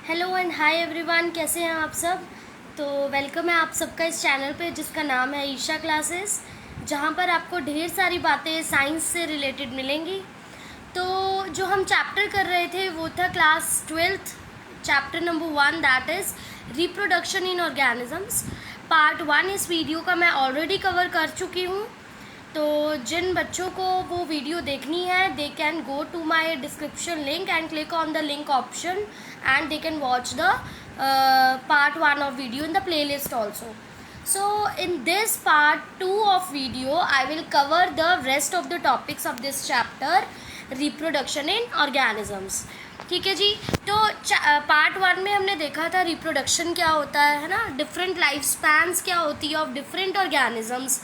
Hello and hi everyone, कैसे हैं आप सब। तो वेलकम है आप सबका इस चैनल पे जिसका नाम है ईशा क्लासेस, जहाँ पर आपको ढेर सारी बातें साइंस से रिलेटेड मिलेंगी। तो जो हम चैप्टर कर रहे थे वो था class 12th, chapter number 1, that is reproduction in organisms. Part 1 इस वीडियो का मैं ऑलरेडी कवर कर चुकी हूँ। तो जिन बच्चों को वो वीडियो देखनी है they can go to my description link and click on the link option and they can watch the part 1 of video in the playlist also. So in this part 2 of video I will cover the rest of the topics of this chapter, reproduction in organisms. ठीक है जी। तो part 1 में हमने देखा था reproduction क्या होता है ना, डिफरेंट लाइफ स्पैन्स क्या होती है ऑफ डिफरेंट ऑर्गेनिजम्स।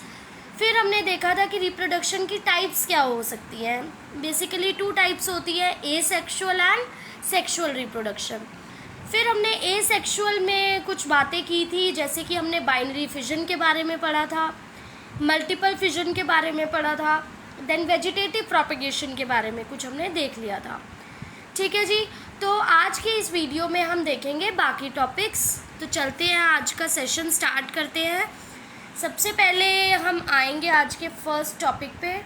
फिर हमने देखा था कि रिप्रोडक्शन की टाइप्स क्या हो सकती हैं। बेसिकली 2 टाइप्स होती है, एसेक्सुअल एंड सेक्सुअल रिप्रोडक्शन। फिर हमने एसेक्सुअल में कुछ बातें की थी, जैसे कि हमने बाइनरी फिजन के बारे में पढ़ा था, मल्टीपल फिजन के बारे में पढ़ा था, देन वेजिटेटिव प्रोपेगेशन के बारे में कुछ हमने देख लिया था। ठीक है जी। तो आज के इस वीडियो में हम देखेंगे बाकी टॉपिक्स। तो चलते हैं, आज का सेशन स्टार्ट करते हैं। सबसे पहले हम आएंगे आज के फर्स्ट टॉपिक पे,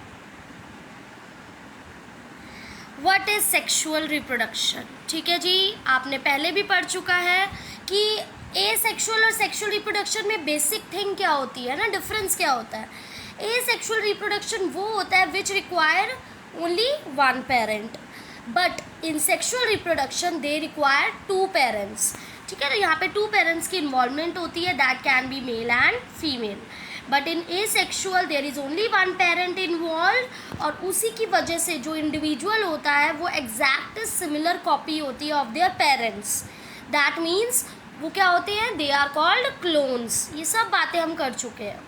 व्हाट इज़ सेक्सुअल रिप्रोडक्शन। ठीक है जी, आपने पहले भी पढ़ चुका है कि एसेक्सुअल और सेक्सुअल रिप्रोडक्शन में बेसिक थिंग क्या होती है ना, डिफरेंस क्या होता है। एसेक्सुअल रिप्रोडक्शन वो होता है which require only 1 parent, but in sexual reproduction they require 2 parents. ठीक है, तो यहाँ पे 2 पेरेंट्स की इन्वॉल्वमेंट होती है, that can be male and female. But in asexual there is only 1 parent involve, और उसी की वजह से जो इंडिविजुअल होता है वो एग्जैक्ट सिमिलर कॉपी होती है of their parents. That means वो क्या होते हैं, दे आर कॉल्ड क्लोन्स। ये सब बातें हम कर चुके हैं।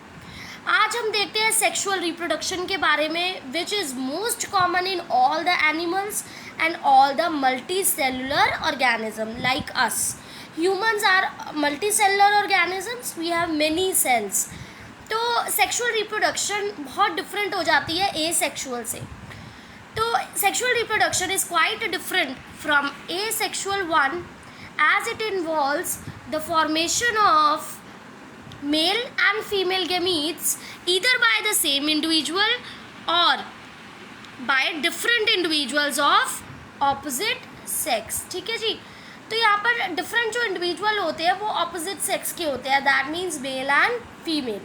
आज हम देखते हैं सेक्सुअल रिप्रोडक्शन के बारे में, which is most common in all the animals and all the multi cellular organism like us. Humans are multi cellular organisms, we have many cells. तो सेक्सुअल रिप्रोडक्शन बहुत डिफरेंट हो जाती है एसेक्सुअल से। तो sexual reproduction is quite different from asexual one, as it involves the formation of male and female gametes either by the same individual or by different individuals of opposite sex। ठीक है जी। तो यहाँ पर different जो individual होते हैं वो opposite sex के होते हैं, that means male and female.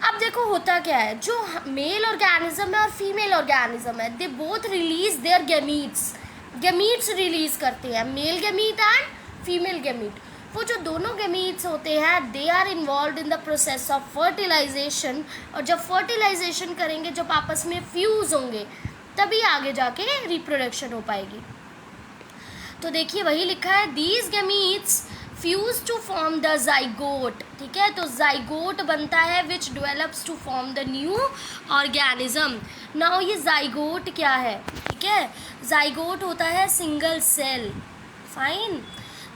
अब देखो होता क्या है, जो मेल ऑर्गेनिज्म है और फीमेल ऑर्गेनिज्म है, they both release their gametes release करते हैं, male gamete and female gamete. वो जो दोनों गेमीट्स होते हैं they are involve in the process of fertilisation, और जब फर्टिलाइजेशन करेंगे, जब आपस में फ्यूज़ होंगे, तभी आगे जाके रिप्रोडक्शन हो पाएगी। तो देखिए वही लिखा है, these gametes fuse to form the zygote. ठीक है, तो जाइगोट बनता है which develops to form the new organism. Now ये जाइगोट क्या है, ठीक है, जाइगोट होता है सिंगल सेल। फाइन।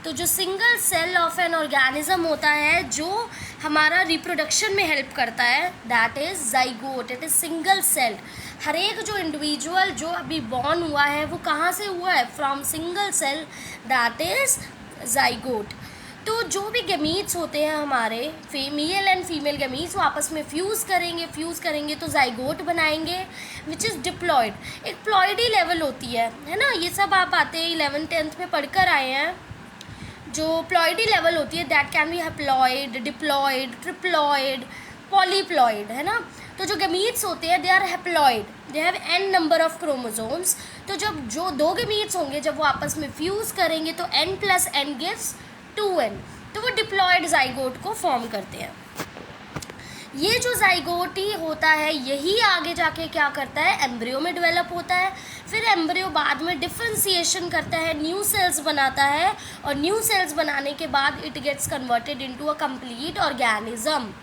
तो जो single cell of an organism होता है जो हमारा रिप्रोडक्शन में हेल्प करता है, that is zygote, it is single cell. हर एक जो इंडिविजुअल जो अभी बॉर्न हुआ है वो कहाँ से हुआ है, from single cell, that is zygote. तो जो भी गेमीट्स होते हैं हमारे मेल एंड फीमेल गेमीट्स, वो आपस में फ्यूज़ करेंगे तो जाइगोट बनाएंगे विच इज़ डिप्लॉयड। एक प्लॉयडी लेवल होती है ना, ये सब आप बातें 11th 10th में पढ़कर आए हैं। जो प्लॉयडी लेवल होती है that can be haploid, diploid, triploid, polyploid, है ना। तो जो गेमीट्स होते हैं they are haploid, they have n number of chromosomes. तो जब जो 2 गेमीट्स होंगे जब वो आपस में फ्यूज़ करेंगे तो n+n गिव्स 2n, तो वो डिप्लॉयड जाइगोट को फॉर्म करते हैं। ये जो जाइगोट ही होता है यही आगे जाके क्या करता है, एम्ब्रियो में डेवलप होता है। फिर एम्ब्रियो बाद में डिफरेंशिएशन करता है, न्यू सेल्स बनाता है, और न्यू सेल्स बनाने के बाद it gets converted into a complete organism.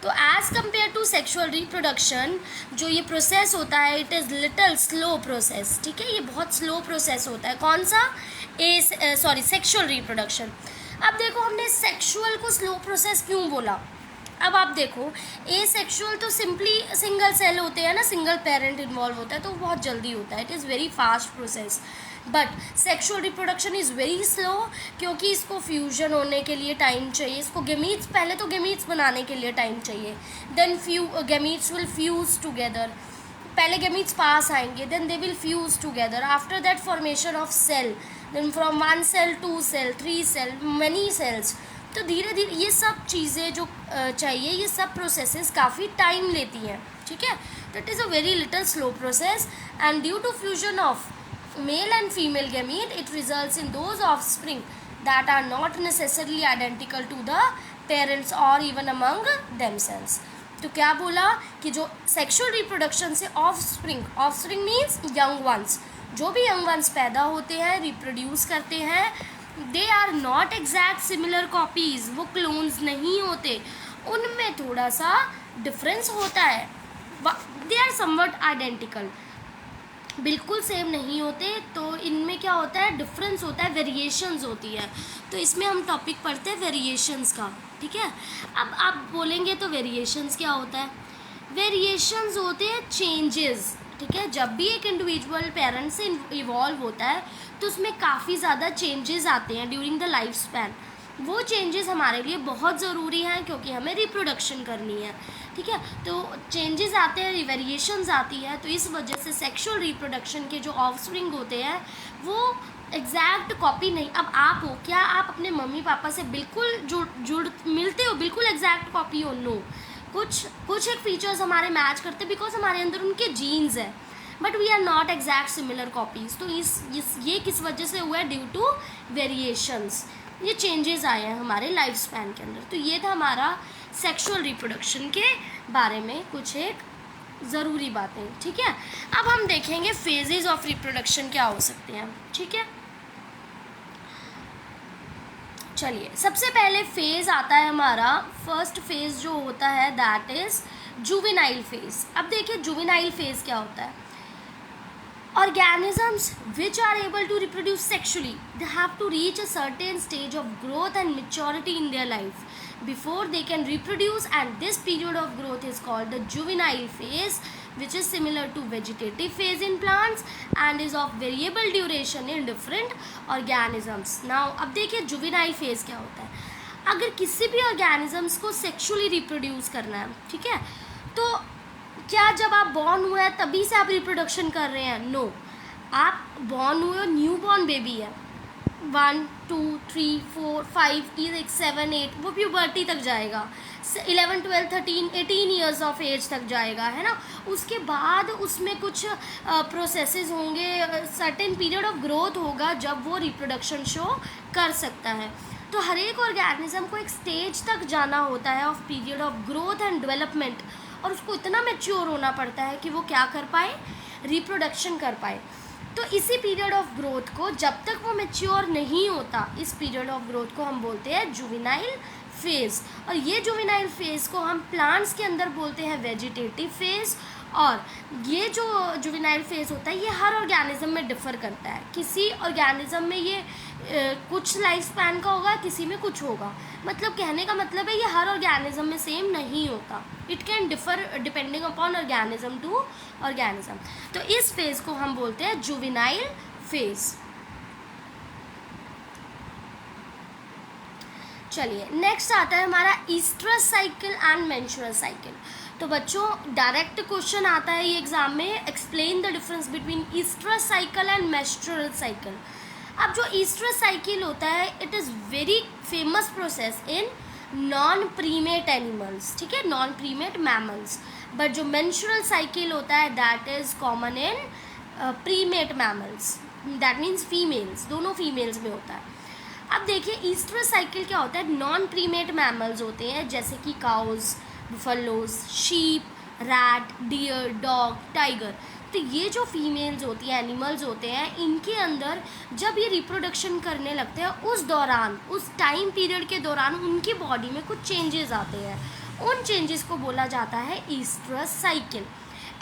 तो as compare to sexual reproduction जो ये प्रोसेस होता है, it is little slow process. ठीक है, ये बहुत स्लो प्रोसेस होता है। कौन सा, सेक्सुअल रिप्रोडक्शन। अब देखो हमने सेक्सुअल को स्लो प्रोसेस क्यों बोला। अब आप देखो एसेक्सुअल तो सिंपली सिंगल सेल होते हैं ना, सिंगल पेरेंट इन्वॉल्व होता है, तो बहुत जल्दी होता है, it is very fast process. But sexual reproduction is very slow, क्योंकि इसको फ्यूजन होने के लिए टाइम चाहिए, इसको गेमीट्स, पहले तो गेमीट्स बनाने के लिए टाइम चाहिए, then gametes will fuse together, पहले गेमीट्स पास आएंगे, then they will fuse together, after that formation of cell, then from 1 cell 2 cell 3 cell many cells. तो धीरे धीरे ये सब चीज़ें जो चाहिए, ये सब प्रोसेसेस काफ़ी टाइम लेती हैं, ठीक है। तो it is a very little slow process, and due to fusion of male and female gamete it results in those offspring that are not necessarily identical to the parents or even among themselves। तो क्या बोला कि जो sexual reproduction से offspring means young ones, जो भी young ones पैदा होते हैं, रिप्रोड्यूस करते हैं, they are not exact similar copies, वो क्लोन्स नहीं होते, उनमें थोड़ा सा डिफरेंस होता है, दे आर समवट आइडेंटिकल, बिल्कुल सेम नहीं होते, तो इनमें क्या होता है, डिफरेंस होता है, वेरिएशंस होती है। तो इसमें हम टॉपिक पढ़ते हैं वेरिएशंस का, ठीक है। अब आप बोलेंगे तो वेरिएशंस क्या होता है, वेरिएशंस होते हैं चेंजेस, ठीक है। जब भी एक इंडिविजुअल पेरेंट से इवॉल्व होता है तो उसमें काफ़ी ज़्यादा चेंजेस आते हैं ड्यूरिंग द लाइफ स्पैन, वो चेंजेस हमारे लिए बहुत ज़रूरी हैं क्योंकि हमें रिप्रोडक्शन करनी है, ठीक है। तो चेंजेस आते हैं, वेरिएशंस आती है, तो इस वजह से सेक्सुअल रिप्रोडक्शन के जो ऑफस्प्रिंग होते हैं वो एग्जैक्ट कॉपी नहीं। अब आप हो, क्या आप अपने मम्मी पापा से बिल्कुल जुड़ मिलते हो, बिल्कुल एग्जैक्ट कॉपी हो? नो, कुछ एक फीचर्स हमारे मैच करते बिकॉज हमारे अंदर उनके जीन्स है, but we are not exact similar copies. तो ये किस वजह से हुआ है, ड्यू टू वेरिएशंस, ये चेंजेस आए हैं हमारे लाइफ स्पैन के अंदर। तो ये था हमारा सेक्सुअल रिप्रोडक्शन के बारे में कुछ एक ज़रूरी बातें, ठीक है। अब हम देखेंगे फेजेस ऑफ रिप्रोडक्शन क्या हो सकते हैं, ठीक है। चलिए, सबसे पहले फेज़ आता है हमारा, फर्स्ट फेज़ जो होता है दैट इज़ जुवेनाइल फेज़। अब देखिए जुवेनाइल फेज़ क्या होता है, organisms which are able to reproduce sexually, they have to reach a certain stage of growth and maturity in their life before they can reproduce, and this period of growth is called the juvenile phase, which is similar to vegetative phase in plants and is of variable duration in different organisms। Now अब देखिए juvenile phase क्या होता है। अगर किसी भी organisms को sexually reproduce करना है, ठीक है, तो क्या जब आप बॉर्न हुए हैं तभी से आप रिप्रोडक्शन कर रहे हैं? नो, आप बॉर्न हुए हो, न्यू बॉर्न बेबी है, 1 2 3 4 5 6 7 8, वो प्यूबर्टी तक जाएगा, 11 12 13 18 ईयर्स ऑफ एज तक जाएगा, है ना। उसके बाद उसमें कुछ प्रोसेसेस होंगे, सर्टेन पीरियड ऑफ ग्रोथ होगा जब वो रिप्रोडक्शन शो कर सकता है। तो हर एक ऑर्गेनिज्म को एक स्टेज तक जाना होता है of period of growth and development, और उसको इतना मैच्योर होना पड़ता है कि वो क्या कर पाए, रिप्रोडक्शन कर पाए। तो इसी पीरियड ऑफ ग्रोथ को, जब तक वो मैच्योर नहीं होता, इस पीरियड ऑफ ग्रोथ को हम बोलते हैं जुवेनाइल फेज़। और ये जुवेनाइल फेज़ को हम प्लांट्स के अंदर बोलते हैं वेजिटेटिव फेज़। और ये जो जुवेनाइल फेज़ होता है ये हर ऑर्गेनिज्म में डिफ़र करता है, किसी ऑर्गेनिज्म में ये कुछ लाइफ स्पैन का होगा, किसी में कुछ होगा। मतलब कहने का मतलब है ये हर ऑर्गेनिज्म में सेम नहीं होता, it can differ depending upon organism to organism. तो इस फेज़ को हम बोलते हैं जुवेनाइल फेज़। चलिए, नेक्स्ट आता है हमारा oestrus cycle and menstrual cycle. तो बच्चों डायरेक्ट क्वेश्चन आता है ये एग्जाम में, explain the difference between oestrus cycle and menstrual cycle. अब जो ईस्ट्रस साइकिल होता है it is very famous process in non primate animals, ठीक है, नॉन प्रीमेट मैमल्स। बट जो मेंस्ट्रुअल साइकिल होता है that is common in primate mammals, that means females, दोनों फीमेल्स में होता है। अब देखिए ईस्ट्रस साइकिल क्या होता है, नॉन प्रीमेट मैमल्स होते हैं जैसे कि cows, buffaloes, sheep, rat, deer, dog, tiger. तो ये जो फीमेल्स होती हैं, एनिमल्स होते हैं, इनके अंदर जब ये रिप्रोडक्शन करने लगते हैं उस दौरान, उस टाइम पीरियड के दौरान उनकी बॉडी में कुछ चेंजेस आते हैं, उन चेंजेस को बोला जाता है ईस्ट्रस साइकिल।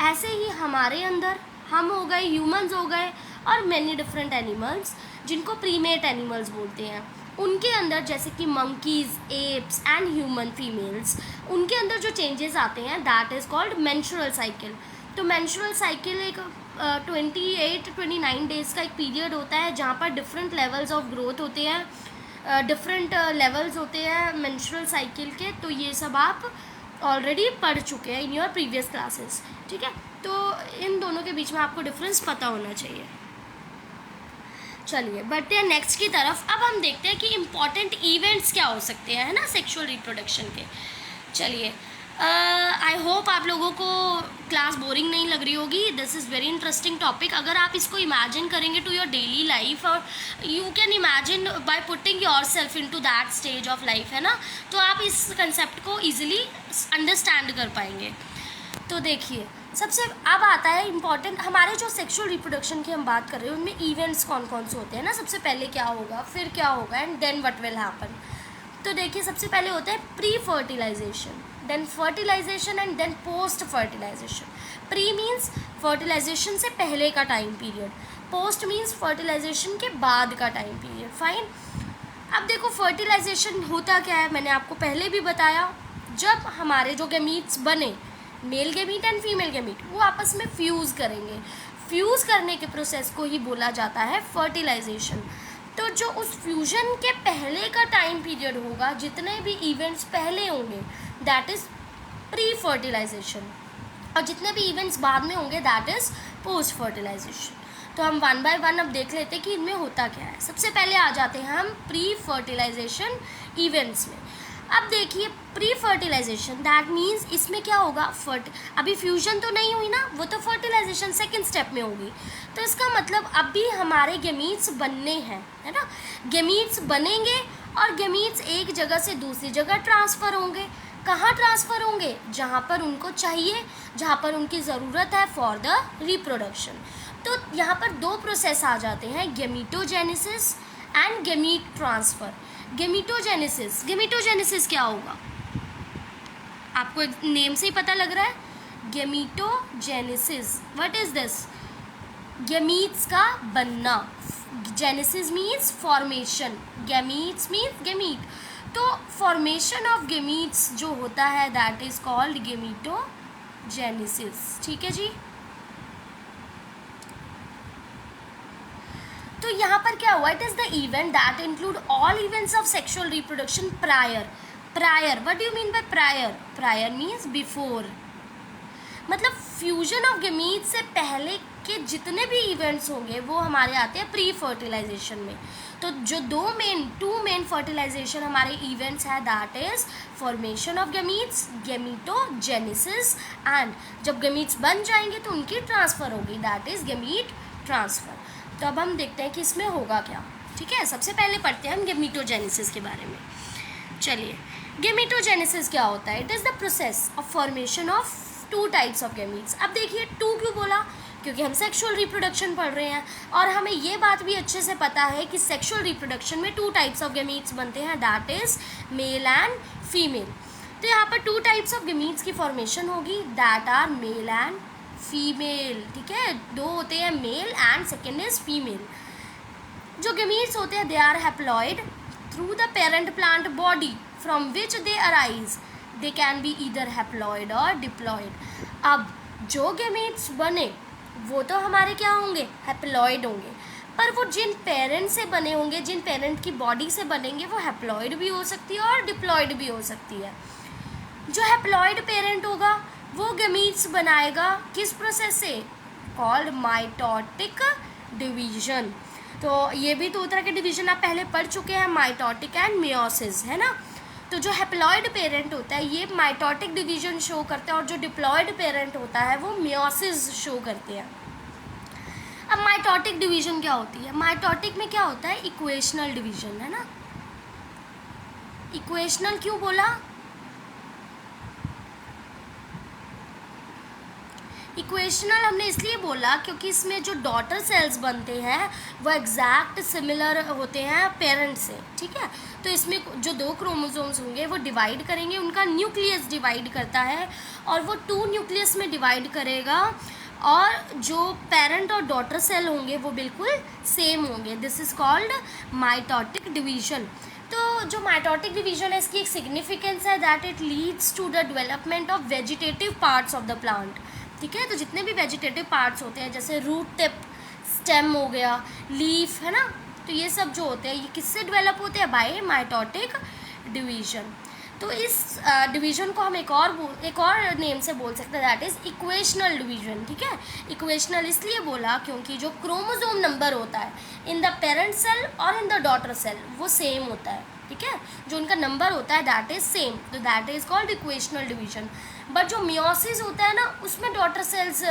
ऐसे ही हमारे अंदर हम हो गए, ह्यूमंस हो गए, और मैनी डिफरेंट एनिमल्स जिनको प्रीमेट एनिमल्स बोलते हैं, उनके अंदर जैसे कि monkeys, apps and human females, उनके अंदर जो चेंजेस आते हैं that is called menstrual cycle. तो मेंस्ट्रुअल साइकिल एक 28-29 डेज़ का एक पीरियड होता है जहाँ पर डिफरेंट लेवल्स ऑफ ग्रोथ होते हैं, डिफरेंट लेवल्स होते हैं मेंस्ट्रुअल साइकिल के। तो ये सब आप ऑलरेडी पढ़ चुके हैं इन योर प्रीवियस क्लासेस, ठीक है। तो इन दोनों के बीच में आपको डिफरेंस पता होना चाहिए। चलिए बढ़ते हैं नेक्स्ट की तरफ। अब हम देखते हैं कि इम्पॉर्टेंट इवेंट्स क्या हो सकते हैं, है ना, सेक्सुअल रिप्रोडक्शन के। चलिए, आई होप आप लोगों को क्लास बोरिंग नहीं लग रही होगी। This is very interesting topic. अगर आप इसको इमेजिन करेंगे टू योर डेली लाइफ, और you can imagine by putting yourself into that stage of life, है ना, तो आप इस कंसेप्ट को ईजिली अंडरस्टैंड कर पाएंगे। तो देखिए, सबसे अब आता है इम्पॉर्टेंट, हमारे जो सेक्सुअल रिप्रोडक्शन की हम बात कर रहे हैं उनमें इवेंट्स कौन कौन से होते हैं ना। सबसे पहले क्या होगा, फिर क्या होगा, and then what will happen. तो देखिए, सबसे पहले होता है pre fertilisation, then fertilisation and then post fertilisation. Pre means fertilisation से पहले का time period, post means fertilisation के बाद का टाइम पीरियड। फाइन। अब देखो, फर्टिलाइजेशन होता क्या है, मैंने आपको पहले भी बताया। जब हमारे जो गैमीट्स बने, mail gamete and female gamete, वो आपस में फ्यूज़ करेंगे। फ्यूज़ करने के प्रोसेस को ही बोला जाता है फर्टिलाइजेशन। तो जो उस फ्यूजन के पहले का टाइम पीरियड होगा, जितने भी इवेंट्स पहले होंगे, दैट इज़ प्री फर्टिलाइजेशन, और जितने भी इवेंट्स बाद में होंगे दैट इज़ पोस्ट फर्टिलाइजेशन। तो हम वन बाय वन अब देख लेते हैं कि इनमें होता क्या है। सबसे पहले आ जाते हैं हम प्री फर्टिलाइजेशन इवेंट्स में। अब देखिए, प्री फर्टिलाइजेशन दैट मीन्स इसमें क्या होगा, अभी फ्यूजन तो नहीं हुई ना, वो तो फर्टिलाइजेशन सेकंड स्टेप में होगी। तो इसका मतलब अभी हमारे गैमीट्स बनने हैं, है ना। गैमीट्स बनेंगे और गैमीट्स एक जगह से दूसरी जगह ट्रांसफ़र होंगे। कहाँ ट्रांसफ़र होंगे, जहाँ पर उनको चाहिए, जहाँ पर उनकी ज़रूरत है फॉर द रिप्रोडक्शन। तो यहाँ पर दो प्रोसेस आ जाते हैं, गैमीटोजेनेसिस एंड गैमीट ट्रांसफ़र। गैमीटोजेनेसिस, गैमीटोजेनेसिस क्या होगा, आपको एक नेम से ही पता लग रहा है। गैमीटोजेनेसिस, व्हाट इज़ दिस, गैमीट्स का बनना। Genesis means formation, gametes means gamete. तो फॉर्मेशन ऑफ गैमीट्स जो होता है दैट इज़ कॉल्ड गैमीटोजेनेसिस, ठीक है जी। तो यहाँ पर क्या हुआ, it is the event that include all events of sexual reproduction prior. Prior, what do you mean by prior, prior means before, मतलब फ्यूजन ऑफ गैमीट से पहले के जितने भी इवेंट्स होंगे वो हमारे आते हैं प्री फर्टिलाइजेशन में। तो जो टू मेन फर्टिलाइजेशन हमारे इवेंट्स हैं that is formation of gametes, gametogenesis, and जब गैमीट्स बन जाएंगे तो उनकी ट्रांसफ़र होगी, दैट इज़ गैमीट ट्रांसफ़र। तो अब हम देखते हैं कि इसमें होगा क्या, ठीक है। सबसे पहले पढ़ते हैं हम गैमीटोजेनेसिस के बारे में। चलिए, गैमीटोजेनेसिस क्या होता है, it is the process of formation of to types of gametes. अब देखिए, टू क्यों बोला, क्योंकि हम सेक्सुअल रिप्रोडक्शन पढ़ रहे हैं और हमें ये बात भी अच्छे से पता है कि सेक्सुअल रिप्रोडक्शन में टू टाइप्स ऑफ गैमीट्स बनते हैं, that is male and female. तो यहाँ पर टू टाइप्स ऑफ गैमीट्स की फॉर्मेशन होगी, that are male and female, ठीक है। दो होते हैं, male and second is female. जो गैमीट्स होते हैं they are haploid through the parent plant body from which they arise, they can be either haploid और डिप्लॉइड। अब जो गैमीट्स बने वो तो हमारे क्या होंगे, हैप्लॉइड होंगे, पर वो जिन पेरेंट से बने होंगे, जिन पेरेंट की बॉडी से बनेंगे, वो हैप्लॉइड भी हो सकती है और डिप्लॉइड भी हो सकती है। जो हैप्लॉइड पेरेंट होगा वो गैमीट्स बनाएगा किस प्रोसेस से, कॉल्ड माइटोटिक डिवीजन। तो ये भी दो तरह के डिवीजन आप पहले पढ़ चुके हैं, माइटोटिक एंड मेयोसिस, है ना। तो जो हैप्लॉइड पेरेंट होता है ये माइटोटिक डिवीजन शो करता है और जो डिप्लॉइड पेरेंट होता है वो मेयोसिस शो करते हैं। अब माइटोटिक डिवीजन क्या होती है, माइटोटिक में क्या होता है, इक्वेशनल डिवीजन, है ना। इक्वेशनल क्यों बोला, इक्वेशनल हमने इसलिए बोला क्योंकि इसमें जो डॉटर सेल्स बनते हैं वो एग्जैक्ट सिमिलर होते हैं पेरेंट से, ठीक है। तो इसमें जो दो क्रोमोसोम्स होंगे वो डिवाइड करेंगे, उनका न्यूक्लियस डिवाइड करता है और वो टू न्यूक्लियस में डिवाइड करेगा, और जो पेरेंट और डॉटर सेल होंगे वो बिल्कुल सेम होंगे। This is called mitotic division. तो जो माइटोटिक डिवीजन है इसकी एक सिग्निफिकेंस है that it leads to the development of vegetative parts of the plant. ठीक है। तो जितने भी वेजिटेटिव पार्ट्स होते हैं जैसे रूट टिप, स्टेम हो गया, लीफ, है ना, तो ये सब जो होते हैं ये किससे डेवलप होते हैं? By mitotic division. तो इस डिवीजन को हम एक और नेम से बोल सकते हैं, दैट इज़ इक्वेशनल डिवीजन। ठीक है, इक्वेशनल इसलिए बोला क्योंकि जो क्रोमोसोम नंबर होता है इन द पेरेंट सेल और इन द डॉटर सेल वो सेम होता है। ठीक है, जो उनका नंबर होता है दैट इज़ सेम, तो that is called equational division. But जो मियोसिस होता है ना उसमें डॉटर सेल्स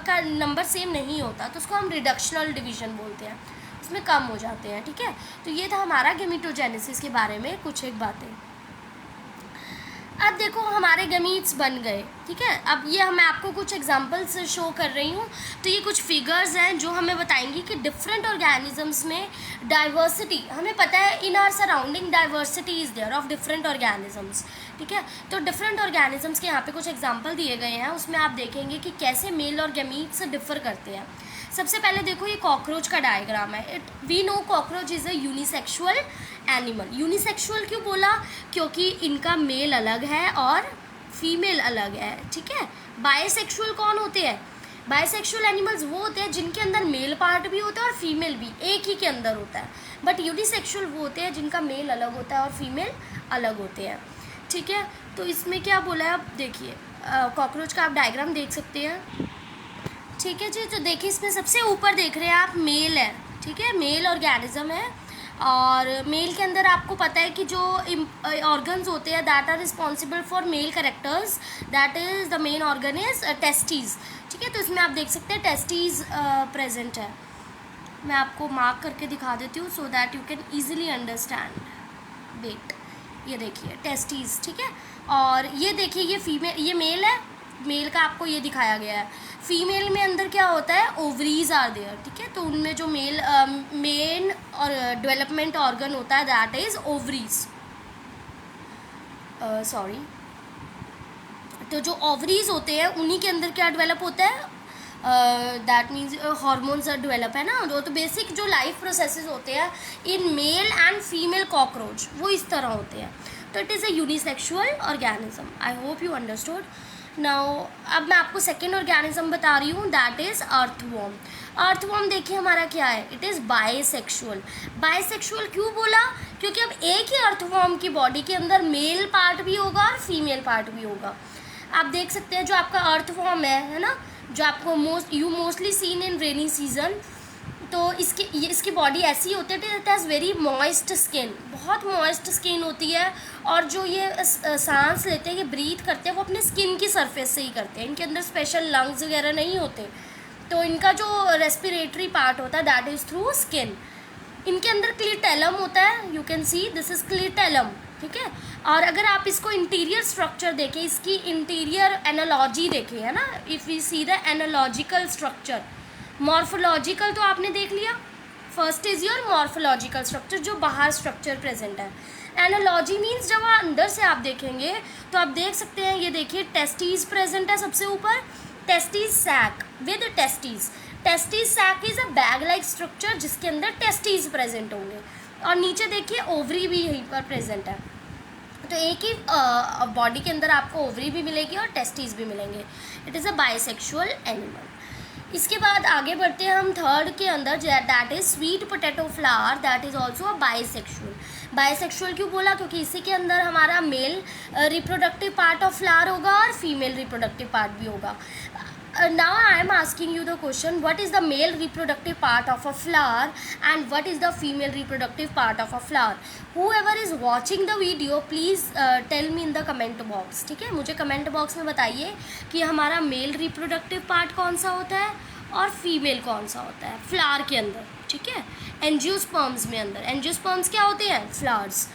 का नंबर सेम नहीं होता, तो उसको हम रिडक्शनल डिवीजन बोलते हैं, उसमें कम हो जाते हैं। ठीक है, तो ये था हमारा गेमीटोजेनेसिस के बारे में कुछ एक बातें। अब देखो हमारे गमीट्स बन गए। ठीक है, अब ये मैं आपको कुछ एग्जांपल्स शो कर रही हूँ। तो ये कुछ फिगर्स हैं जो हमें बताएंगी कि डिफरेंट ऑर्गेनिजम्स में डाइवर्सिटी, हमें पता है in our surrounding diversity is there of different organisms. ठीक है, तो डिफरेंट ऑर्गेनिजम्स के यहाँ पे कुछ एग्जांपल दिए गए हैं, उसमें आप देखेंगे कि कैसे मेल और गमीट्स डिफर करते हैं। सबसे पहले देखो ये कॉकरोच का डायग्राम है। We know cockroach is a unisexual animal. Unisexual क्यों बोला? क्योंकि इनका मेल अलग है और फीमेल अलग है। ठीक है, बायसेक्सुअल कौन होते हैं? बायसेक्सुअल एनिमल्स वो होते हैं जिनके अंदर मेल पार्ट भी होता है और फीमेल भी एक ही के अंदर होता है। बट यूनिसेक्सुअल वो होते हैं जिनका मेल अलग होता है और फीमेल अलग होते हैं। ठीक है, तो इसमें क्या बोला है, अब देखिए कॉकरोच का आप डायग्राम देख सकते हैं। ठीक है जी, तो देखिए इसमें सबसे ऊपर देख रहे हैं आप मेल है। ठीक है, मेल ऑर्गेनिज्म है और मेल के अंदर आपको पता है कि जो ऑर्गन्स होते हैं that are responsible for male characters, that is the main organ is testes. ठीक है, तो इसमें आप देख सकते हैं टेस्टीज प्रेजेंट है। मैं आपको मार्क करके दिखा देती हूँ so that you can easily understand. Wait, ये देखिए टेस्टीज। ठीक है, और ये देखिए ये फीमेल, ये मेल है, मेल का आपको ये दिखाया गया है। फीमेल में अंदर क्या होता है? Ovaries are there. ठीक है, तो उनमें जो मेन और डेवलपमेंट ऑर्गन होता है दैट इज ओवरीज। सॉरी, तो जो ओवरीज होते हैं उन्हीं के अंदर क्या डेवलप होता है? दैट मीन्स हार्मोन्स डेवलप है ना। तो बेसिक जो लाइफ प्रोसेसेस होते हैं in male and female cockroach वो इस तरह होते हैं। तो it is a unisexual organism. I hope you understood. Now अब मैं आपको सेकेंड ऑर्गेनिज्म बता रही हूँ दैट इज़ अर्थवॉर्म। अर्थवॉर्म देखिए हमारा क्या है, इट इज़ बायसेक्सुअल। बायसेक्सुअल क्यों बोला? क्योंकि अब एक ही अर्थवॉर्म की बॉडी के अंदर मेल पार्ट भी होगा और फीमेल पार्ट भी होगा। आप देख सकते हैं जो आपका अर्थवॉर्म है ना, जो आपको mostly seen in rainy season, तो इसकी बॉडी ऐसी होती है, it has very moist skin, बहुत मॉइस्ट स्किन होती है। और जो ये सांस लेते हैं, ये ब्रीथ करते हैं, वो अपने स्किन की सरफेस से ही करते हैं। इनके अंदर स्पेशल लंग्स वगैरह नहीं होते, तो इनका जो रेस्पिरेटरी पार्ट होता है दैट इज़ थ्रू स्किन। इनके अंदर क्लिटेलम होता है, you can see this is clitellum. ठीक है, और अगर आप इसको इंटीरियर स्ट्रक्चर देखें, इसकी इंटीरियर एनालॉजी देखें, है ना, if we see the analogical structure, morphological तो आपने देख लिया, first is your morphological structure, जो बाहर स्ट्रक्चर प्रेजेंट है। एनालॉजी मीन्स जब अंदर से आप देखेंगे तो आप देख सकते हैं, ये देखिए टेस्टीज प्रेजेंट है सबसे ऊपर, testes sac with testes. Testes sac is a bag like structure जिसके अंदर टेस्टीज प्रेजेंट होंगे, और नीचे देखिए ओवरी भी यहीं पर प्रेजेंट है। तो एक ही बॉडी के अंदर आपको ओवरी भी मिलेगी और टेस्टीज भी मिलेंगे। It is a bisexual animal. इसके बाद आगे बढ़ते हैं हम थर्ड के अंदर, that is sweet potato flower, that is also a bisexual. Bisexual क्यों बोला? क्योंकि इसी के अंदर हमारा male reproductive part of flower होगा और फीमेल रिप्रोडक्टिव पार्ट भी होगा। Now I am asking you the question, what is the male reproductive part of a flower and what is the female reproductive part of a flower? Whoever is watching the video please tell me in the comment box. ठीक है, मुझे comment box में बताइए कि हमारा male reproductive part कौन सा होता है और फीमेल कौन सा होता है फ्लावर के अंदर। ठीक है, एंजियोस्पर्म्स में अंदर, एंजियोस्पर्म्स क्या होते हैं? फ्लावर्स,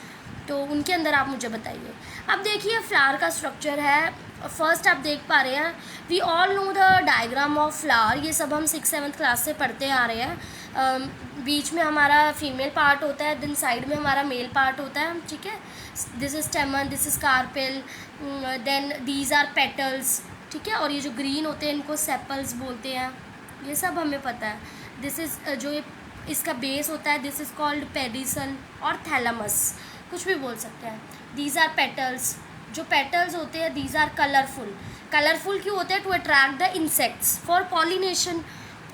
तो उनके अंदर आप मुझे बताइए। अब देखिए फ्लावर का स्ट्रक्चर है, फर्स्ट आप देख पा रहे हैं, we all know the diagram of flower, ये सब हम 6th-7th क्लास से पढ़ते आ रहे हैं। बीच में हमारा फीमेल पार्ट होता है, देन साइड में हमारा मेल पार्ट होता है। ठीक है, this is stamen, this is carpel, then these are petals. ठीक है, और ये जो ग्रीन होते हैं इनको सेपल्स बोलते हैं, ये सब हमें पता है। दिस इज़ जो इसका बेस होता है, दिस इज़ कॉल्ड पेडिसल और थैलेमस, कुछ भी बोल सकते हैं। दीज आर पेटल्स, जो पेटल्स होते हैं दीज आर कलरफुल. कलरफुल क्यों होते हैं? To attract the insects for pollination.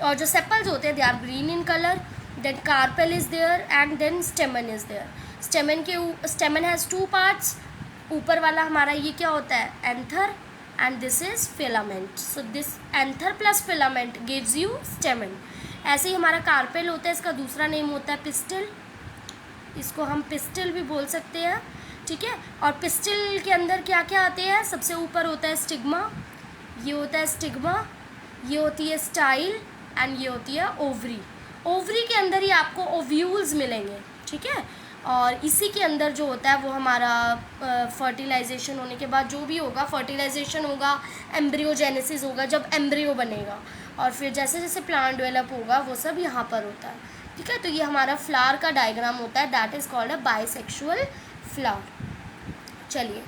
और जो सेपल्स होते हैं they are green in colour. Then carpel is there and then stamen is there. Stamen has 2 parts. ऊपर वाला हमारा ये क्या होता है? Anther. And this is filament. So this anther plus filament gives you स्टेमन. ऐसे ही हमारा कार्पेल होता है, इसका दूसरा नेम होता है पिस्टिल. इसको हम पिस्टिल भी बोल सकते हैं, ठीक है. और पिस्टिल के अंदर क्या क्या आते हैं? सबसे ऊपर होता है स्टिग्मा. ये होता है स्टिग्मा. ये होती है स्टाइल एंड ये होती है ओवरी. ओवरी के अंदर ही आपको ओव्यूल्स मिलेंगे, ठीक है. और इसी के अंदर जो होता है वो हमारा फर्टिलाइजेशन होने के बाद जो भी होगा, फर्टिलाइजेशन होगा, एम्ब्रियोजेनेसिस होगा, जब एम्ब्रियो बनेगा, और फिर जैसे जैसे प्लांट डेवलप होगा वो सब यहाँ पर होता है, ठीक है. तो ये हमारा फ्लावर का डायग्राम होता है. That is called a bisexual flower. चलिए,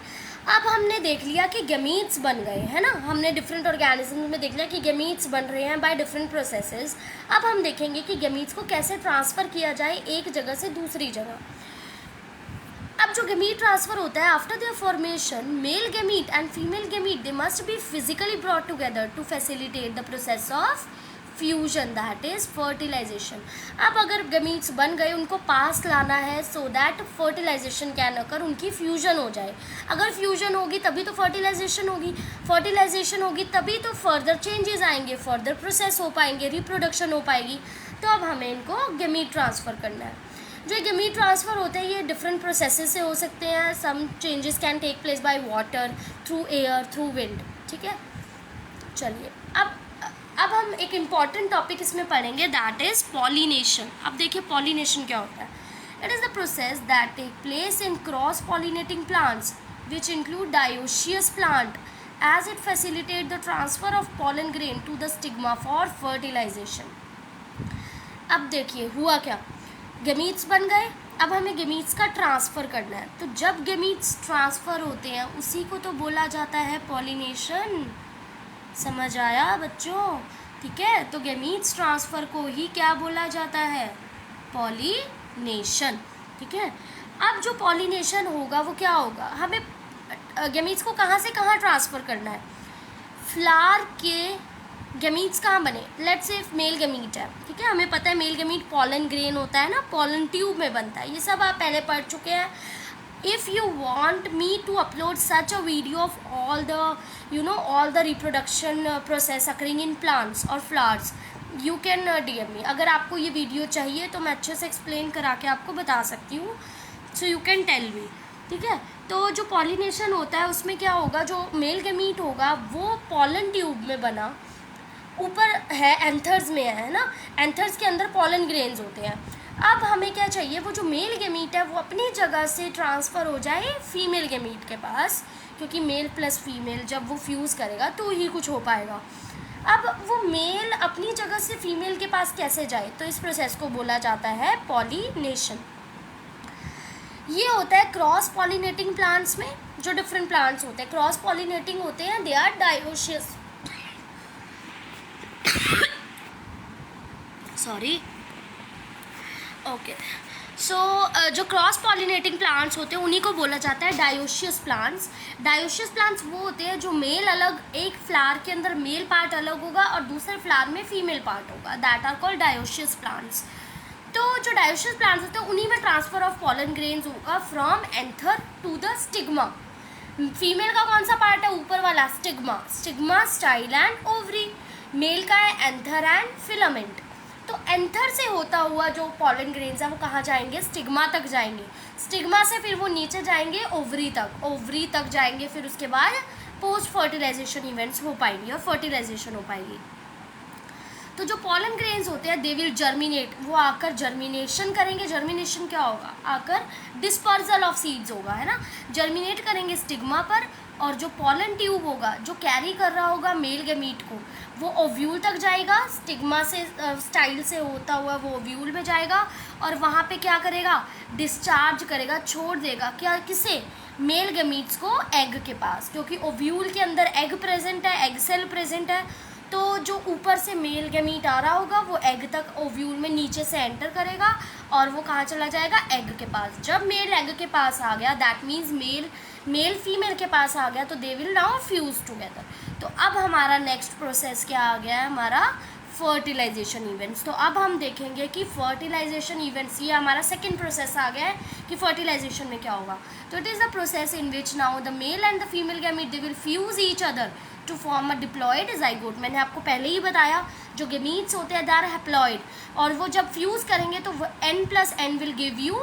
अब हमने देख लिया कि गैमीट्स बन गए, है ना. हमने डिफरेंट ऑर्गेनिज्म में देख लिया कि गैमीट्स बन रहे हैं बाय डिफरेंट प्रोसेसेस. अब हम देखेंगे कि गैमीट्स को कैसे ट्रांसफ़र किया जाए एक जगह से दूसरी जगह. अब जो गैमीट ट्रांसफ़र होता है after their formation, male gamete and female gamete they must be physically brought together to facilitate the process of fusion, that is fertilisation. अब अगर गैमीट्स बन गए, उनको पास लाना है so that fertilisation can occur, उनकी फ्यूजन हो जाए. अगर फ्यूजन होगी तभी तो फर्टिलाइजेशन होगी. फर्टिलाइजेशन होगी तभी तो फर्दर चेंजेस आएंगे, फर्दर प्रोसेस हो पाएंगे, रिप्रोडक्शन हो पाएगी. तो अब हमें इनको गैमीट ट्रांसफ़र करना है. जो गैमीट ट्रांसफ़र होते हैं ये डिफरेंट प्रोसेसेस से हो सकते हैं. Some changes can take place by water, through air, through wind, ठीक है. चलिए, अब हम एक इम्पॉर्टेंट टॉपिक इसमें पढ़ेंगे, दैट इज़ पॉलिनेशन. अब देखिए पॉलिनेशन क्या होता है. It is the process that take place in cross pollinating plants which include dioecious plant as it facilitate the transfer of pollen grain to the stigma for fertilisation. अब देखिए हुआ क्या, gametes बन गए. अब हमें गैमीट्स का ट्रांसफ़र करना है. तो जब गैमीट्स ट्रांसफ़र होते हैं उसी को तो बोला जाता है पॉलिनेशन. समझ आया बच्चों? ठीक है. तो गैमीट्स ट्रांसफ़र को ही क्या बोला जाता है? पॉलिनेशन, ठीक है. अब जो पॉलिनेशन होगा वो क्या होगा, हमें गैमीट्स को कहाँ से कहाँ ट्रांसफ़र करना है. फ्लावर के गैमीट्स कहाँ बने, लेट्स से मेल गैमीट है, ठीक है. हमें पता है मेल गैमीट पॉलन ग्रेन होता है ना, पॉलन ट्यूब में बनता है. ये सब आप पहले पढ़ चुके हैं. If you want me to upload such a video of all the reproduction process occurring in plants or flowers, you can DM me. अगर आपको ये वीडियो चाहिए तो मैं अच्छे से एक्सप्लेन करा के आपको बता सकती हूँ. So you can tell me, ठीक है. तो जो पॉलिनेशन होता है उसमें क्या होगा, जो मेल गैमीट होगा वो पॉलन ट्यूब में बना, ऊपर है एंथर्स में है ना, एंथर्स के अंदर पॉलन ग्रेन्स होते हैं. अब हमें क्या चाहिए, वो जो मेल गैमीट है वो अपनी जगह से ट्रांसफ़र हो जाए फीमेल गैमीट के पास, क्योंकि मेल प्लस फीमेल जब वो फ्यूज़ करेगा तो ही कुछ हो पाएगा. अब वो मेल अपनी जगह से फीमेल के पास कैसे जाए, तो इस प्रोसेस को बोला जाता है पॉलिनेशन. ये होता है क्रॉस पॉलिनेटिंग प्लांट्स में. जो डिफरेंट प्लांट्स होते हैं क्रॉस पॉलिनेटिंग होते हैं, they are dioecious. Sorry, okay. So जो क्रॉस पॉलिनेटिंग प्लांट्स होते हैं उन्हीं को बोला जाता है डायोशियस प्लांट्स. डायोशियस प्लांट्स वो होते हैं जो मेल अलग, एक फ्लावर के अंदर मेल पार्ट अलग होगा और दूसरे फ्लावर में फीमेल पार्ट होगा, that are called dioecious plants. तो जो डायोशियस प्लांट्स होते हैं उन्हीं में ट्रांसफ़र ऑफ पॉलन ग्रेन्स होगा from anther to the stigma. Female का कौन सा पार्ट है, ऊपर वाला stigma. Stigma, style and ovary. Male का है एंथर एंड फिलामेंट. तो एंथर से होता हुआ जो पॉलन ग्रेन्स है वो कहाँ जाएंगे, स्टिग्मा तक जाएंगे. स्टिग्मा से फिर वो नीचे जाएंगे ओवरी तक, ओवरी तक जाएंगे. फिर उसके बाद पोस्ट फर्टिलाइजेशन इवेंट्स हो पाएंगी और फर्टिलाइजेशन हो पाएगी. तो जो पॉलन ग्रेन्स होते हैं दे विल जर्मिनेट, वो आकर जर्मिनेशन करेंगे. जर्मिनेशन क्या होगा, आकर डिस्पर्सल ऑफ सीड्स होगा, है ना. जर्मिनेट करेंगे स्टिग्मा पर, और जो पॉलन ट्यूब होगा जो कैरी कर रहा होगा मेल गैमीट को वो ओव्यूल तक जाएगा. स्टिग्मा से स्टाइल से होता हुआ वो ओव्यूल में जाएगा और वहाँ पे क्या करेगा, डिस्चार्ज करेगा, छोड़ देगा क्या, किसे, मेल गैमीट्स को एग के पास, क्योंकि ओव्यूल के अंदर एग प्रेजेंट है, एग सेल प्रेजेंट है. तो जो ऊपर से मेल गैमीट आ रहा होगा वो एग तक ओव्यूल में नीचे से एंटर करेगा और वो कहाँ चला जाएगा, एग के पास। जब मेल एग के पास आ गया, दैट मीन्स मेल फीमेल के पास आ गया, तो they will now fuse together. तो अब हमारा नेक्स्ट प्रोसेस क्या आ गया है, हमारा फर्टिलाइजेशन इवेंट्स। तो अब हम देखेंगे कि फर्टिलाइजेशन इवेंट्स, ये हमारा सेकेंड प्रोसेस आ गया है कि फर्टिलाइजेशन में क्या होगा। तो it is the process in which now the male and the female gamete they will fuse each other to form a diploid zygote. मैंने आपको पहले ही बताया जो गैमीट्स होते हैं दे आर हैप्लॉयड, और वो जब फ्यूज़ करेंगे तो n+n will give you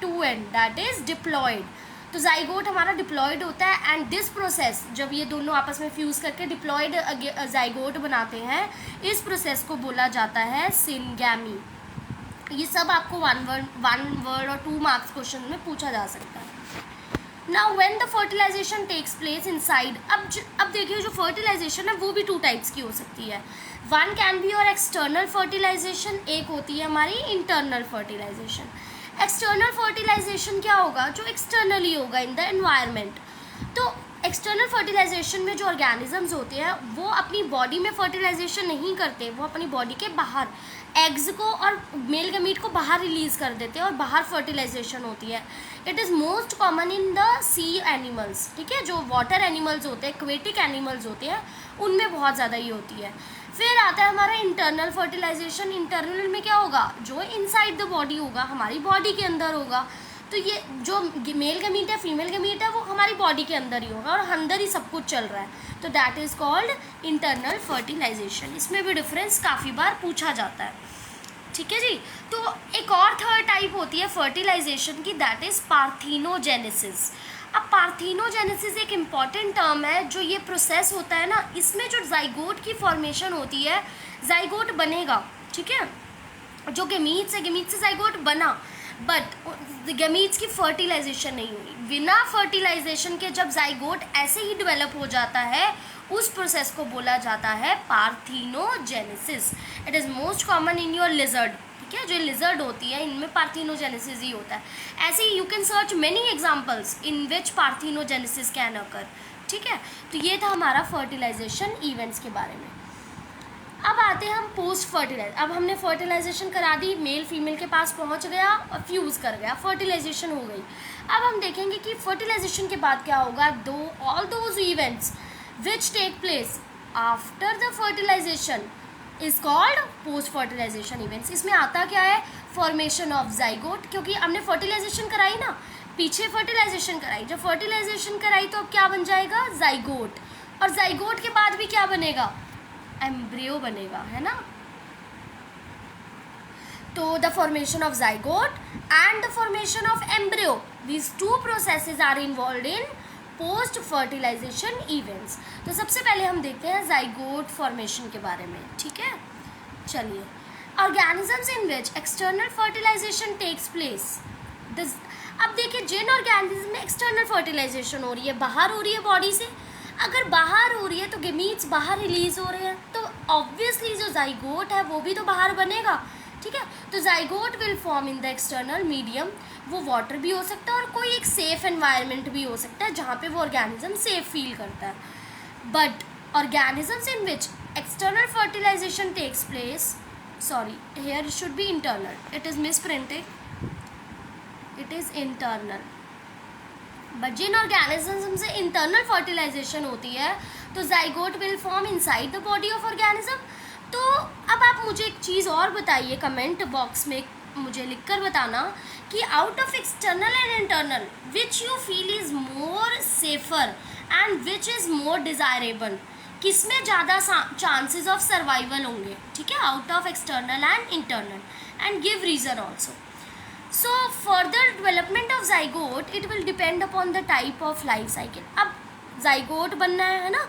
2n, that is diploid. तो जाइगोट हमारा डिप्लॉयड होता है, एंड दिस प्रोसेस जब ये दोनों आपस में फ्यूज़ करके डिप्लॉयड जाइगोट बनाते हैं, इस प्रोसेस को बोला जाता है सिनगैमी। ये सब आपको वन वर्ड और 2 मार्क्स क्वेश्चन में पूछा जा सकता है। Now when the fertilisation takes place inside, अब देखिए जो फर्टिलाइजेशन है वो भी 2 टाइप्स की हो सकती है। वन कैन बी और एक्सटर्नल फर्टिलाइजेशन, एक होती है हमारी इंटरनल फर्टिलाइजेशन। एक्सटर्नल फर्टिलाइजेशन क्या होगा, जो एक्सटर्नली होगा इन द एनवायरनमेंट। तो एक्सटर्नल फर्टिलाइजेशन में जो ऑर्गेनिजम्स होते हैं वो अपनी बॉडी में फर्टिलाइजेशन नहीं करते, वो अपनी बॉडी के बाहर एग्स को और मेल गैमीट को बाहर रिलीज़ कर देते हैं और बाहर फर्टिलाइजेशन होती है। It is most common in the sea animals, ठीक है, जो वाटर एनिमल्स होते हैं, एक्वेटिक एनिमल्स होते हैं, उनमें बहुत ज़्यादा ये होती है। फिर आता है हमारा इंटरनल फर्टिलाइजेशन। इंटरनल में क्या होगा, जो इनसाइड द बॉडी होगा, हमारी बॉडी के अंदर होगा। तो ये जो मेल गैमीट है, फीमेल गैमीट है, वो हमारी बॉडी के अंदर ही होगा और अंदर ही सब कुछ चल रहा है। तो that is called internal fertilisation. इसमें भी डिफरेंस काफ़ी बार पूछा जाता है, ठीक है जी। तो एक और थर्ड टाइप होती है फर्टिलाइजेशन की, दैट इज़ पार्थिनोजेनेसिस। अब पार्थिनोजेनेसिस एक इम्पॉर्टेंट टर्म है। जो ये प्रोसेस होता है ना, इसमें जो जाइगोट की फॉर्मेशन होती है, जाइगोट बनेगा, ठीक है, जो गैमीट्स है, गैमीट्स से जाइगोट बना, बट गैमीट्स की फर्टिलाइजेशन नहीं हुई। बिना फर्टिलाइजेशन के जब जाइगोट ऐसे ही डेवलप हो जाता है, उस प्रोसेस को बोला जाता है parthenogenesis. It is most common in your lizard, ठीक है, जो लिजर्ड होती है इनमें पार्थिनोजेनेसिस ही होता है। ऐसे ही you can search many examples in which parthenogenesis can occur, ठीक है। तो ये था हमारा फर्टिलाइजेशन इवेंट्स के बारे में। अब आते हैं हम पोस्ट फर्टिलाइज। अब हमने फर्टिलाइजेशन करा दी, मेल फीमेल के पास पहुंच गया और फ्यूज़ कर गया, फर्टिलाइजेशन हो गई। अब हम देखेंगे कि फर्टिलाइजेशन के बाद क्या होगा। All those events which take place after the fertilisation is called post fertilisation events. इसमें आता क्या है, फॉर्मेशन ऑफ जाइगोट, क्योंकि हमने फर्टिलाइजेशन कराई ना, पीछे फर्टिलाइजेशन कराई, जब फर्टिलाइजेशन कराई तो अब क्या बन जाएगा, जाइगोट। और जाइगोट के बाद भी क्या बनेगा, एम्ब्रियो बनेगा, है ना। तो the formation of zygote and the formation of embryo, these 2 processes are involved in post fertilisation events. तो सबसे पहले हम देखते हैं जाइगोट फॉर्मेशन के बारे में, ठीक है। चलिए, organisms in which external fertilisation takes place. अब देखिए, जिन ऑर्गेनिज्म में एक्सटर्नल फर्टिलाइजेशन हो रही है, बाहर हो रही है बॉडी से, अगर बाहर हो रही है तो गैमीट्स बाहर रिलीज हो रहे हैं, तो ऑब्वियसली जो जाइगोट है वो भी तो बाहर बनेगा, ठीक है। तो zygote will form in the external medium. वो वाटर भी हो सकता है और कोई एक सेफ एनवायरनमेंट भी हो सकता है जहाँ पे वो ऑर्गेनिज्म सेफ फील करता है। But organisms in which external fertilisation takes place, sorry here it should be internal, it is misprinted, it is internal. But जिन ऑर्गेनिज्म से इंटरनल फर्टिलाइजेशन होती है तो zygote will form inside the body of organism. तो अब आप मुझे एक चीज़ और बताइए, कमेंट बॉक्स में मुझे लिखकर बताना कि out of external and internal which you feel is more safer and which is more desirable, किसमें ज़्यादा चांसेस ऑफ सर्वाइवल होंगे, ठीक है, out of external and internal, and give reason also. So further development of zygote it will depend upon the type of life cycle। अब zygote बनना है ना,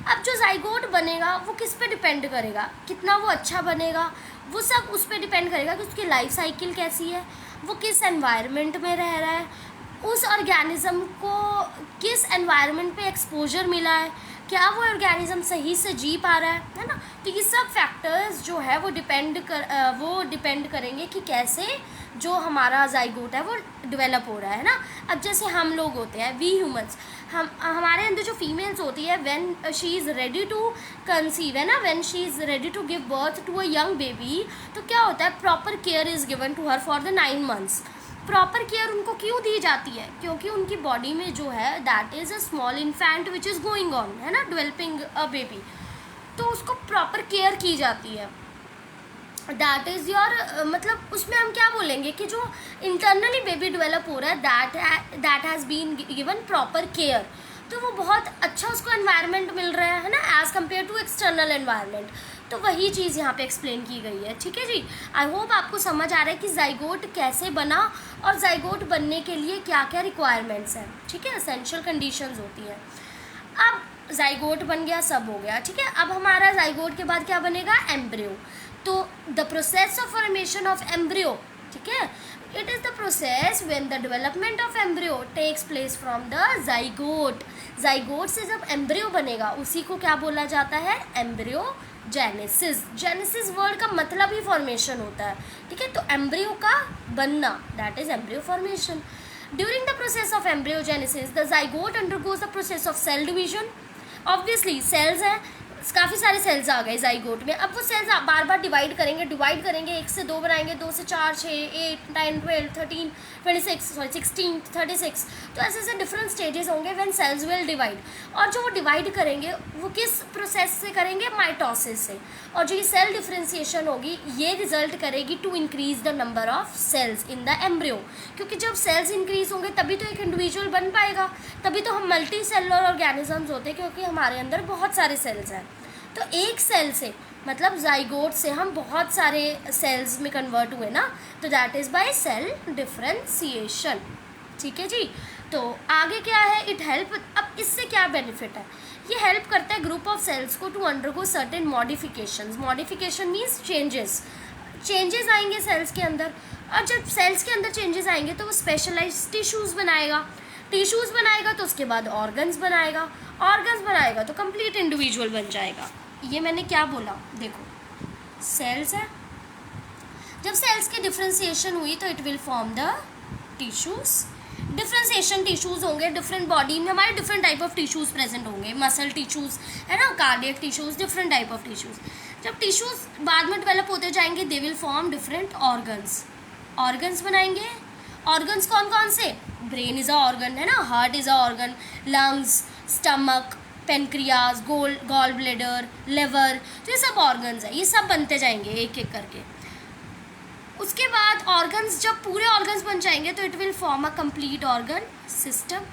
अब जो zygote बनेगा वो किस पे डिपेंड करेगा, कितना वो अच्छा बनेगा, वो सब उस पर डिपेंड करेगा कि उसकी लाइफ साइकिल कैसी है, वो किस एनवायरनमेंट में रह रहा है, उस ऑर्गेनिज्म को किस एनवायरनमेंट पे एक्सपोजर मिला है, क्या वो ऑर्गेनिज्म सही से जी पा रहा है ना। तो ये सब फैक्टर्स जो है वो डिपेंड करेंगे कि कैसे जो हमारा जाइगोट है वो डेवलप हो रहा है ना। अब जैसे हम लोग होते हैं, वी ह्यूमंस, हम हमारे अंदर जो फीमेल्स होती है, when she is ready to conceive है ना, when she is ready to give birth to a young baby, तो क्या होता है, proper care is given to her for the 9 months। Proper care उनको क्यों दी जाती है, क्योंकि उनकी बॉडी में जो है that is a small infant which is going on, है ना, डेवलपिंग अ बेबी, तो उसको प्रॉपर केयर की जाती है। दैट इज़ योर मतलब उसमें हम क्या बोलेंगे कि जो इंटरनली बेबी डेवलप हो रहा है that has been given proper care, तो वो बहुत अच्छा उसको एनवायरनमेंट मिल रहा है ना, as compare to external environment. तो वही चीज़ यहाँ पे एक्सप्लेन की गई है, ठीक है जी। आई होप आपको समझ आ रहा है कि जाइगोट कैसे बना और जाइगोट बनने के लिए क्या क्या रिक्वायरमेंट्स हैं, ठीक है, एसेंशियल कंडीशंस होती हैं। अब जाइगोट बन गया, सब हो गया, ठीक है। अब हमारा जाइगोट के बाद क्या बनेगा, एम्ब्रियो। तो the process of formation of embryo, ठीक है, it is the process when the development of embryo takes place from the zygote. Zygote से जब एम्ब्रियो बनेगा उसी को क्या बोला जाता है, एम्ब्रियो जेनेसिस। जेनेसिस वर्ड का मतलब ही फॉर्मेशन होता है, ठीक है। तो एम्ब्रियो का बनना that is embryo formation. During the process of embryogenesis the zygote undergoes the process of cell division. Obviously cells हैं, काफ़ी सारे सेल्स आ गए जाइगोट में। अब वो सेल्स बार बार डिवाइड करेंगे, 1 से 2 बनाएंगे, 2 से 4, 6, 8, 9, 12, 13, 16, 36, तो ऐसे ऐसे डिफरेंट स्टेजेस होंगे व्हेन सेल्स विल डिवाइड। और जो वो डिवाइड करेंगे वो किस प्रोसेस से करेंगे, माइटोसिस से। और जो ये सेल डिफ्रेंसिएशन होगी ये रिजल्ट करेगी to increase the number of cells in the embryo, क्योंकि जब सेल्स इंक्रीज होंगे तभी तो एक इंडिविजुअल बन पाएगा, तभी तो हम मल्टी सेलुलर ऑर्गेनिजम्स होते हैं, क्योंकि हमारे अंदर बहुत सारे सेल्स हैं। तो एक सेल से मतलब जाइगोट से हम बहुत सारे सेल्स में कन्वर्ट हुए ना, तो that is by cell differentiation, ठीक है जी। तो आगे क्या है, इट हेल्प। अब इससे क्या बेनिफिट है, ये हेल्प करता है ग्रुप ऑफ सेल्स को to undergo certain modifications. Modification means changes आएंगे सेल्स के अंदर, और जब सेल्स के अंदर चेंजेस आएंगे तो वो स्पेशलाइज्ड टिश्यूज़ बनाएगा, तो उसके बाद ऑर्गन्स बनाएगा तो कंप्लीट इंडिविजुअल बन जाएगा। ये मैंने क्या बोला, देखो सेल्स है, जब सेल्स की डिफ्रेंसिएशन हुई तो it will form the tissues. Differentiation tissues होंगे, डिफरेंट बॉडी में हमारे different type of tissues present होंगे, मसल टिश्यूज़ है ना, cardiac tissues, different type of tissues. जब टिश्यूज़ बाद में डेवलप होते जाएंगे they will form different organs बनाएंगे। ऑर्गन्स कौन कौन से, ब्रेन इज़ अ ऑर्गन है ना, heart is a organ, lungs, stomach, pancreas, gall bladder, liver, तो ये सब ऑर्गन्स है, ये सब बनते जाएंगे एक एक करके। उसके बाद ऑर्गन्स, जब पूरे ऑर्गन्स बन जाएंगे तो it will form a complete organ system.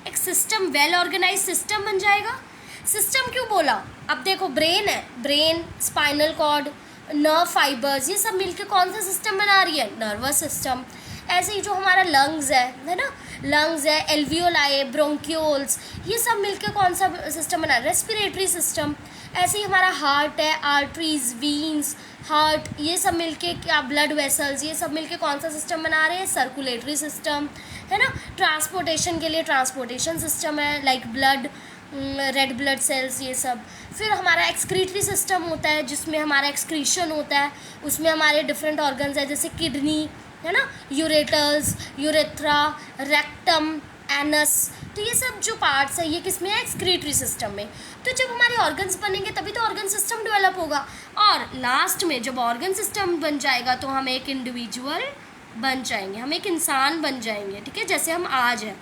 एक सिस्टम, वेल ऑर्गेनाइज सिस्टम बन जाएगा। सिस्टम क्यों बोला, अब देखो ब्रेन है, brain, spinal cord, nerve fibres, ये सब मिलके कौन सा सिस्टम बना रही है, नर्वस सिस्टम। ऐसे ही जो हमारा लंग्स है ना, लंग्स है, एल्वियोलाई, ब्रोंक्यूल्स, ये सब मिलके कौन सा सिस्टम बना, रेस्पिरेटरी सिस्टम। ऐसे ही हमारा हार्ट है, आर्टरीज, वीन्स, हार्ट, ये सब मिलके क्या, ब्लड वेसल्स, ये सब मिलके कौन सा सिस्टम बना रहे हैं, सर्कुलेटरी सिस्टम है ना। ट्रांसपोर्टेशन के लिए ट्रांसपोर्टेशन सिस्टम है, like blood, red blood cells, ये सब। फिर हमारा एक्सक्रीटरी सिस्टम होता है जिसमें हमारा एक्सक्रीशन होता है, उसमें हमारे डिफरेंट ऑर्गन्स है, जैसे किडनी है ना, यूरेटर्स, यूरेथ्रा, रेक्टम, एनस, तो ये सब जो पार्ट्स है ये किस में है, एक्सक्रीटरी सिस्टम में। तो जब हमारे ऑर्गन्स बनेंगे तभी तो ऑर्गन सिस्टम डेवलप होगा, और लास्ट में जब ऑर्गन सिस्टम बन जाएगा तो हम एक इंडिविजुअल बन जाएंगे, हम एक इंसान बन जाएंगे, ठीक है, जैसे हम आज हैं।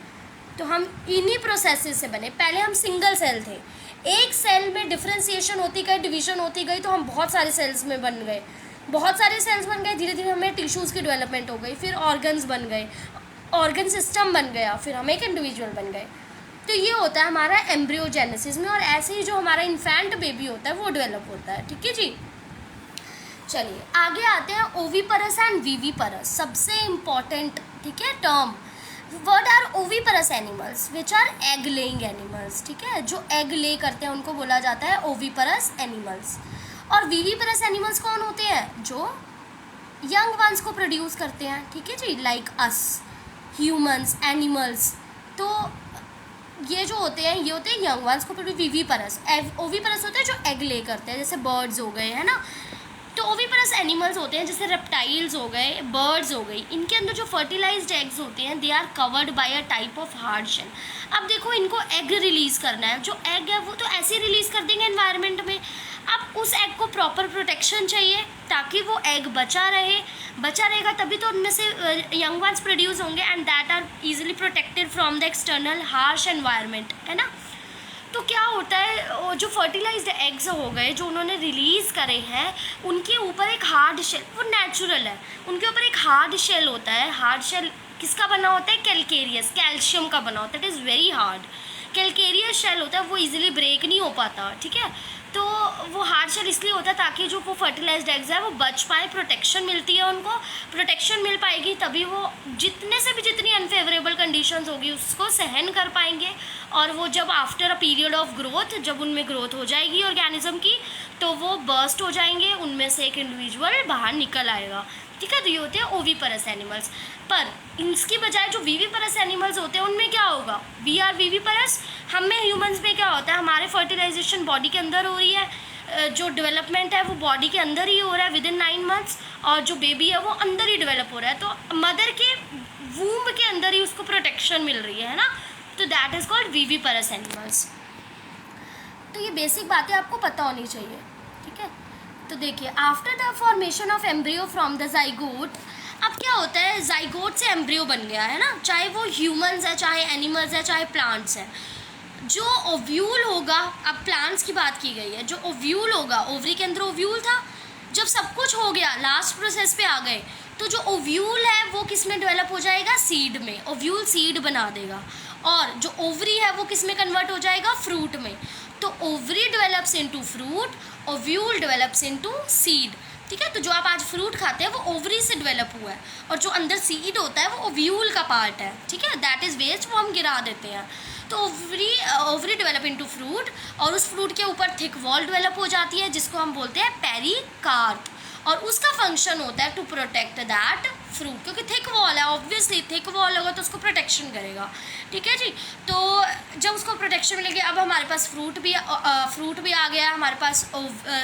तो हम इन्हीं प्रोसेसेस से बने। पहले हम सिंगल सेल थे, एक सेल में डिफ्रेंसिएशन होती गई, डिवीजन होती गई, तो हम बहुत सारे सेल्स में बन गए, बहुत सारे सेल्स बन गए, धीरे धीरे हमें टिश्यूज़ की डेवलपमेंट हो गई, फिर ऑर्गन्स बन गए, ऑर्गन सिस्टम बन गया, फिर हम एक इंडिविजुअल बन गए। तो ये होता है हमारा एम्ब्रियोजेनेसिस में, और ऐसे ही जो हमारा इन्फेंट बेबी होता है वो डेवलप होता है, ठीक है जी। चलिए आगे आते हैं, ओविपरस एंड विविपरस, सबसे इम्पॉर्टेंट, ठीक है, term. What are oviparous animals, which are egg laying animals, ठीक है, जो एग ले करते हैं उनको बोला जाता है ओविपरस एनिमल्स। और विविपरस एनिमल्स कौन होते हैं, जो यंग वंस को प्रोड्यूस करते हैं, ठीक है जी, लाइक अस, ह्यूमंस, एनिमल्स। तो ये जो होते हैं ये होते हैं यंग वंस को प्रोड्यूस। विविपरस, ओविपरस होते हैं जो एग ले करते हैं, जैसे बर्ड्स हो गए है ना, तो ओविपरस एनिमल्स होते हैं जैसे रेप्टाइल्स हो गए, बर्ड्स हो गई, इनके अंदर जो फर्टिलाइज्ड एग्स होते हैं they are covered by a type of hard shell. अब देखो इनको एग रिलीज़ करना है, जो एग है वो तो ऐसे ही रिलीज़ कर देंगे एनवायरनमेंट में। अब उस एग को प्रॉपर प्रोटेक्शन चाहिए ताकि वो एग बचा रहेगा तभी तो उनमें से यंग वंस प्रोड्यूस होंगे and that are easily protected from the external harsh environment, है ना। तो क्या होता है, जो फर्टिलाइज्ड एग्स हो गए जो उन्होंने रिलीज़ करे हैं, उनके ऊपर एक हार्ड शेल, वो नेचुरल है, उनके ऊपर एक हार्ड शेल होता है। हार्ड शेल किसका बना होता है? कैल्केरियस, कैल्शियम का बना होता है। It is very hard, calcareous shell होता है, वो इजीली ब्रेक नहीं हो पाता, ठीक है। तो वो हार्ड शेल इसलिए होता है ताकि जो वो फर्टिलाइज्ड एग्स है वो बच पाए, प्रोटेक्शन मिलती है उनको, प्रोटेक्शन मिल पाएगी तभी वो जितने से भी जितनी अनफेवरेबल कंडीशंस होगी उसको सहन कर पाएंगे, और वो जब after a period of growth, जब उनमें ग्रोथ हो जाएगी ऑर्गेनिज्म की, तो वो बर्स्ट हो जाएंगे, उनमें से एक इंडिविजुअल बाहर निकल आएगा, ठीक है। तो ये होते हैं ओविपरस एनिमल्स। पर इसकी बजाय जो वीवीपरस एनिमल्स होते हैं उनमें क्या होगा? We are viviparous. हम में ह्यूमंस में क्या होता है, हमारे फर्टिलाइजेशन बॉडी के अंदर हो रही है, जो डेवलपमेंट है वो बॉडी के अंदर ही हो रहा है विद इन 9 months, और जो बेबी है वो अंदर ही डेवलप हो रहा है, तो मदर के वूम्ब के अंदर ही उसको प्रोटेक्शन मिल रही है ना। तो दैट इज़ कॉल्ड वीवीपरस एनिमल्स। तो ये बेसिक बातें आपको पता होनी चाहिए, ठीक है। तो देखिए, after the formation of embryo from the zygote, अब क्या होता है, जाइगोट से एम्ब्रियो बन गया है ना, चाहे वो ह्यूमंस है, चाहे एनिमल्स है, चाहे प्लांट्स है। जो ओव्यूल होगा, अब प्लांट्स की बात की गई है, जो ओव्यूल होगा, ओवरी के अंदर ओव्यूल था, जब सब कुछ हो गया लास्ट प्रोसेस पे आ गए, तो जो ओव्यूल है वो किस में डेवलप हो जाएगा? सीड में। ओव्यूल सीड बना देगा, और जो ओवरी है वो किस में कन्वर्ट हो जाएगा? फ्रूट में। तो ovary develops into fruit, ovule develops into seed, ठीक है। तो जो आप आज फ्रूट खाते हैं वो ओवरी से डेवलप हुआ है, और जो अंदर सीड होता है वो ओव्यूल का पार्ट है, ठीक है। दैट इज़ वेस्ट, वो हम गिरा देते हैं। तो ओवरी डेवलप इनटू फ्रूट, और उस फ्रूट के ऊपर थिक वॉल डेवलप हो जाती है जिसको हम बोलते हैं पेरिकार्प, और उसका फंक्शन होता है टू प्रोटेक्ट दैट फ्रूट, क्योंकि थिक वॉल है, ऑब्वियसली थिक वॉल होगा तो उसको प्रोटेक्शन करेगा, ठीक है जी। तो जब उसको प्रोटेक्शन मिलेगी, अब हमारे पास फ्रूट भी आ गया, हमारे पास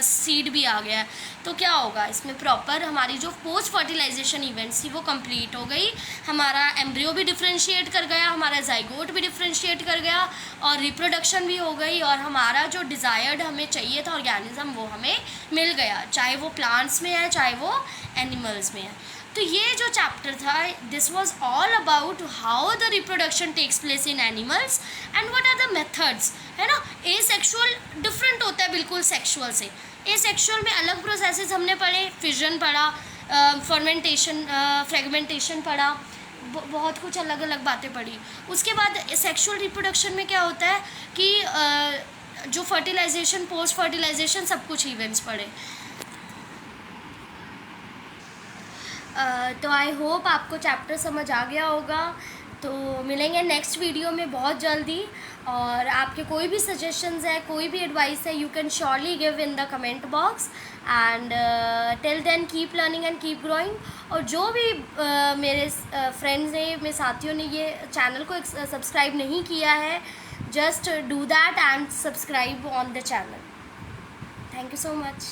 सीड भी आ गया है, तो क्या होगा इसमें? प्रॉपर हमारी जो पोस्ट फर्टिलाइजेशन इवेंट्स थी वो कंप्लीट हो गई, हमारा एम्ब्रियो भी डिफ्रेंशिएट कर गया, हमारा जाइगोट भी डिफ्रेंशिएट कर गया, और रिप्रोडक्शन भी हो गई, और हमारा जो डिज़ायर्ड हमें चाहिए था ऑर्गेनिज्म वो हमें मिल गया, चाहे वो प्लांट्स में है चाहे वो एनिमल्स में है। तो ये जो चैप्टर था, this was all about how the reproduction takes place in animals and what are the methods, है ना। ए सेक्शुअल डिफरेंट होता है बिल्कुल सेक्शुअल से। ए सेक्शुअल में अलग प्रोसेसेस हमने पढ़े, फिजन पढ़ा, फर्मेंटेशन, फ्रेगमेंटेशन पढ़ा, बहुत कुछ अलग अलग बातें पढ़ी। उसके बाद सेक्शुअल रिप्रोडक्शन में क्या होता है कि जो फर्टिलाइजेशन, पोस्ट फर्टिलाइजेशन, सब कुछ इवेंट्स पढ़े। तो आई होप आपको चैप्टर समझ आ गया होगा। तो मिलेंगे नेक्स्ट वीडियो में बहुत जल्दी, और आपके कोई भी सजेशंस है, कोई भी एडवाइस है, you can surely give in the comment box, and till then keep learning and keep growing. और जो भी मेरे फ्रेंड्स ने, मेरे साथियों ने ये चैनल को सब्सक्राइब नहीं किया है, just do that and subscribe on the channel. Thank you so much.